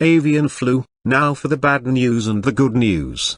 Avian flu. Now for the bad news and the good news.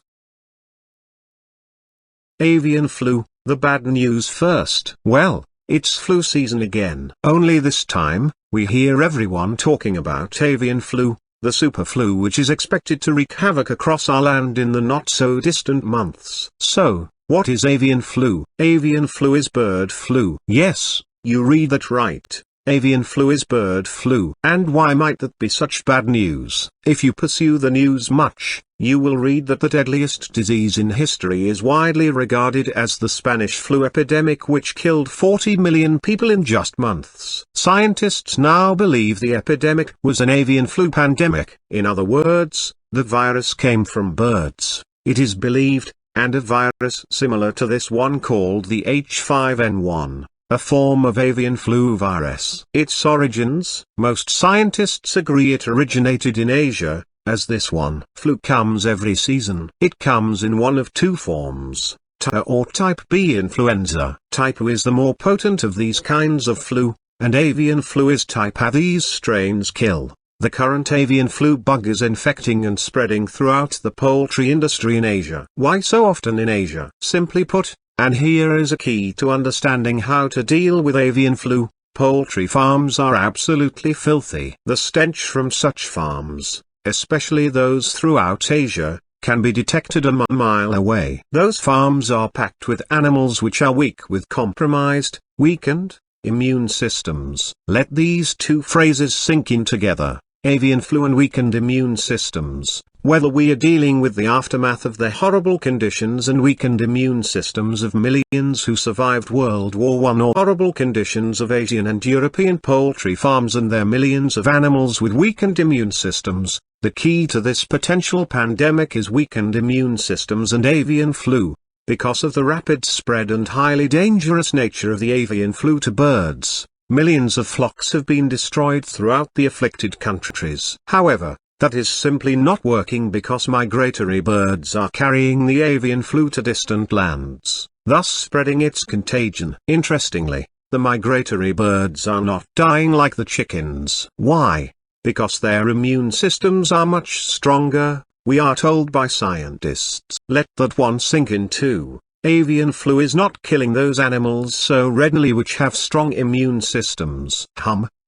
Avian flu, the bad news first. Well, it's flu season again. Only this time, we hear everyone talking about avian flu, the super flu which is expected to wreak havoc across our land in the not-so-distant months. So, what is avian flu? Avian flu is bird flu. Yes, you read that right. Avian flu is bird flu. And why might that be such bad news? If you pursue the news much, you will read that the deadliest disease in history is widely regarded as the Spanish flu epidemic, which killed 40 million people in just months. Scientists now believe the epidemic was an avian flu pandemic. In other words, the virus came from birds, it is believed, and a virus similar to this one called the H5N1. A form of avian flu virus. Its origins, most scientists agree it originated in Asia, as this one. Flu comes every season. It comes in one of two forms, type A or type B influenza. Type A is the more potent of these kinds of flu, and avian flu is type A. These strains kill. The current avian flu bug is infecting and spreading throughout the poultry industry in Asia. Why so often in Asia? Simply put, and here is a key to understanding how to deal with avian flu, poultry farms are absolutely filthy. The stench from such farms, especially those throughout Asia, can be detected a mile away. Those farms are packed with animals which are weak with compromised, weakened, immune systems. Let these two phrases sink in together. Avian flu and weakened immune systems. Whether we are dealing with the aftermath of the horrible conditions and weakened immune systems of millions who survived World War I, or horrible conditions of Asian and European poultry farms and their millions of animals with weakened immune systems, the key to this potential pandemic is weakened immune systems and avian flu. Because of the rapid spread and highly dangerous nature of the avian flu to birds, millions of flocks have been destroyed throughout the afflicted countries. However, that is simply not working because migratory birds are carrying the avian flu to distant lands, thus spreading its contagion. Interestingly, the migratory birds are not dying like the chickens. Why? Because their immune systems are much stronger, we are told by scientists. Let that one sink in too. Avian flu is not killing those animals so readily which have strong immune systems.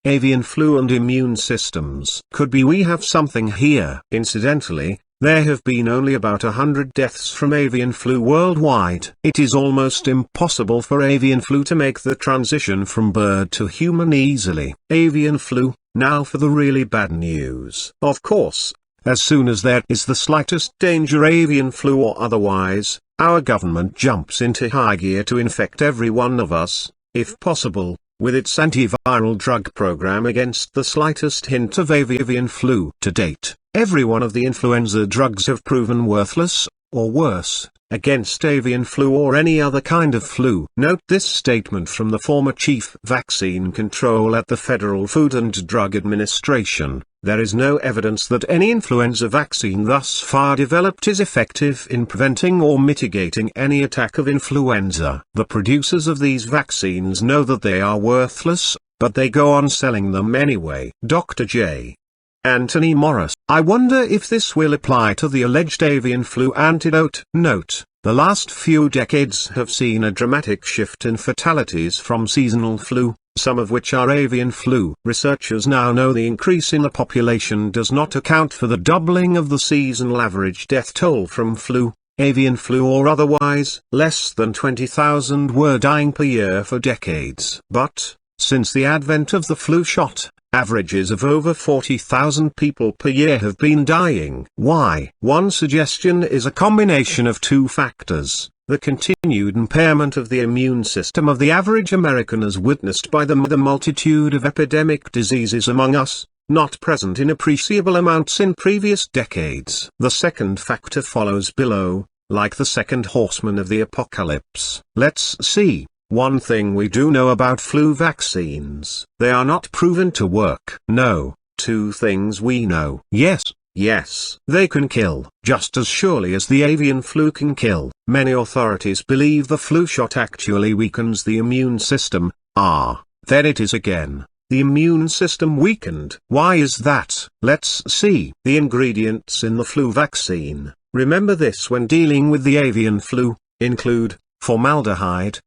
Avian flu and immune systems. Could be we have something here. Incidentally, there have been only about 100 deaths from avian flu worldwide. It is almost impossible for avian flu to make the transition from bird to human easily. Avian flu. Now for the really bad news. Of course, as soon as there is the slightest danger, avian flu or otherwise, our government jumps into high gear to infect every one of us, if possible, with its antiviral drug program against the slightest hint of avian flu. To date, every one of the influenza drugs have proven worthless, or worse, against avian flu or any other kind of flu. Note this statement from the former chief vaccine control at the Federal Food and Drug Administration. There is no evidence that any influenza vaccine thus far developed is effective in preventing or mitigating any attack of influenza. The producers of these vaccines know that they are worthless, but they go on selling them anyway. Dr. J. Anthony Morris. I wonder if this will apply to the alleged avian flu antidote. Note, the last few decades have seen a dramatic shift in fatalities from seasonal flu, some of which are avian flu. Researchers now know the increase in the population does not account for the doubling of the seasonal average death toll from flu, avian flu or otherwise. Less than 20,000 were dying per year for decades. But, since the advent of the flu shot, averages of over 40,000 people per year have been dying. Why? One suggestion is a combination of two factors: the continued impairment of the immune system of the average American as witnessed by the multitude of epidemic diseases among us, not present in appreciable amounts in previous decades. The second factor follows below, like the second horseman of the apocalypse. Let's see. One thing we do know about flu vaccines: they are not proven to work. No. Two things we know. Yes, they can kill, just as surely as the avian flu can kill. Many authorities believe the flu shot actually weakens the immune system. There it is again. the immune system weakened. Why is that? Let's see. The ingredients in the flu vaccine, remember this when dealing with the avian flu, include formaldehyde,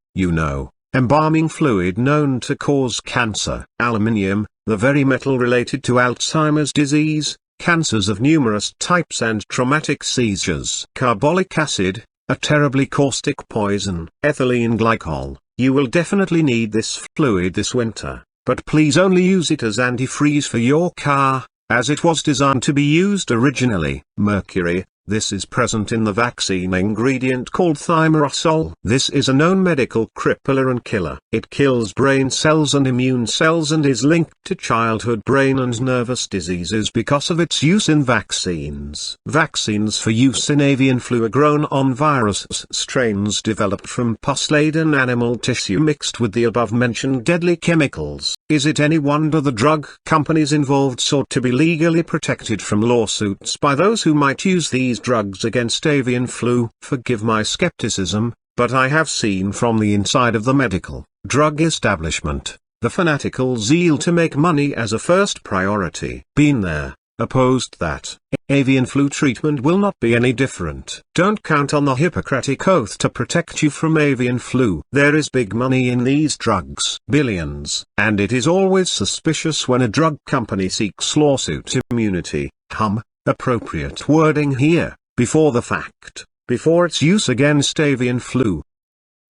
embalming fluid known to cause cancer, aluminium, the very metal related to Alzheimer's disease, cancers of numerous types and traumatic seizures, carbolic acid, a terribly caustic poison, ethylene glycol. You will definitely need this fluid this winter, but please only use it as antifreeze for your car, as it was designed to be used originally. Mercury, this is present in the vaccine ingredient called thimerosal. This is a known medical crippler and killer. It kills brain cells and immune cells and is linked to childhood brain and nervous diseases because of its use in vaccines. Vaccines for use in avian flu are grown on virus strains developed from pus-laden animal tissue mixed with the above-mentioned deadly chemicals. Is it any wonder the drug companies involved sought to be legally protected from lawsuits by those who might use these drugs against avian flu? Forgive my skepticism, but I have seen from the inside of the medical drug establishment, the fanatical zeal to make money as a first priority. Been there, opposed that. Avian flu treatment will not be any different. Don't count on the Hippocratic Oath to protect you from avian flu. There is big money in these drugs, billions, and it is always suspicious when a drug company seeks lawsuit immunity. Appropriate wording here, before the fact, before its use against avian flu.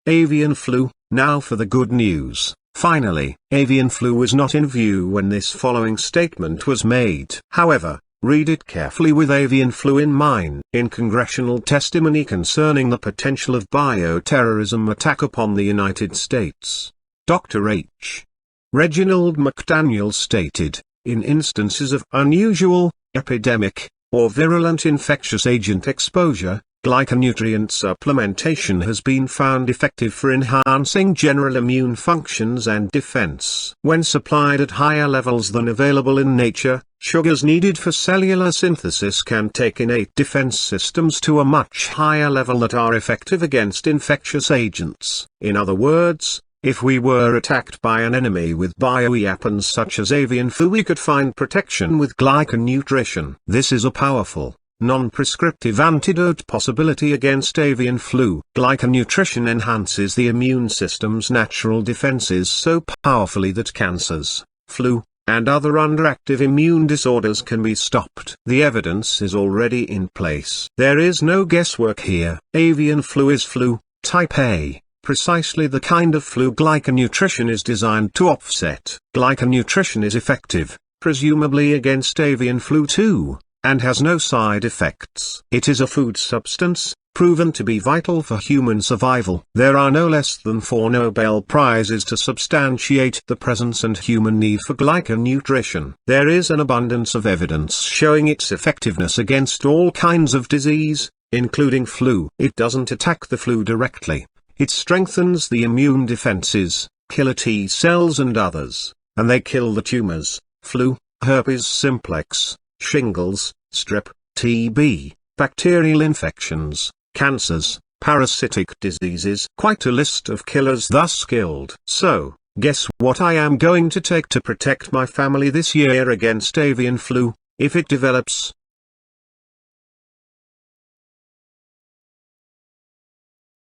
Avian flu, now for the good news. Finally, avian flu was not in view when this following statement was made. However, read it carefully with avian flu in mind. In congressional testimony concerning the potential of bioterrorism attack upon the United States, Dr. H. Reginald McDaniel stated, in instances of unusual, epidemic, or virulent infectious agent exposure, glyconutrient supplementation has been found effective for enhancing general immune functions and defense. When supplied at higher levels than available in nature, sugars needed for cellular synthesis can take innate defense systems to a much higher level that are effective against infectious agents. In other words, if we were attacked by an enemy with bioweapons such as avian flu, we could find protection with glyconutrition. This is a powerful, non-prescriptive antidote possibility against avian flu. Glyconutrition enhances the immune system's natural defenses so powerfully that cancers, flu, and other underactive immune disorders can be stopped. The evidence is already in place. There is no guesswork here. Avian flu is flu, type A. Precisely the kind of flu glyconutrition is designed to offset. Glyconutrition is effective, presumably against avian flu too, and has no side effects. It is a food substance, proven to be vital for human survival. There are no less than 4 Nobel Prizes to substantiate the presence and human need for glyconutrition. There is an abundance of evidence showing its effectiveness against all kinds of disease, including flu. It doesn't attack the flu directly. It strengthens the immune defenses, killer T cells and others, and they kill the tumors, flu, herpes simplex, shingles, strep, TB, bacterial infections, cancers, parasitic diseases. Quite a list of killers thus killed. So, guess what I am going to take to protect my family this year against avian flu, if it develops?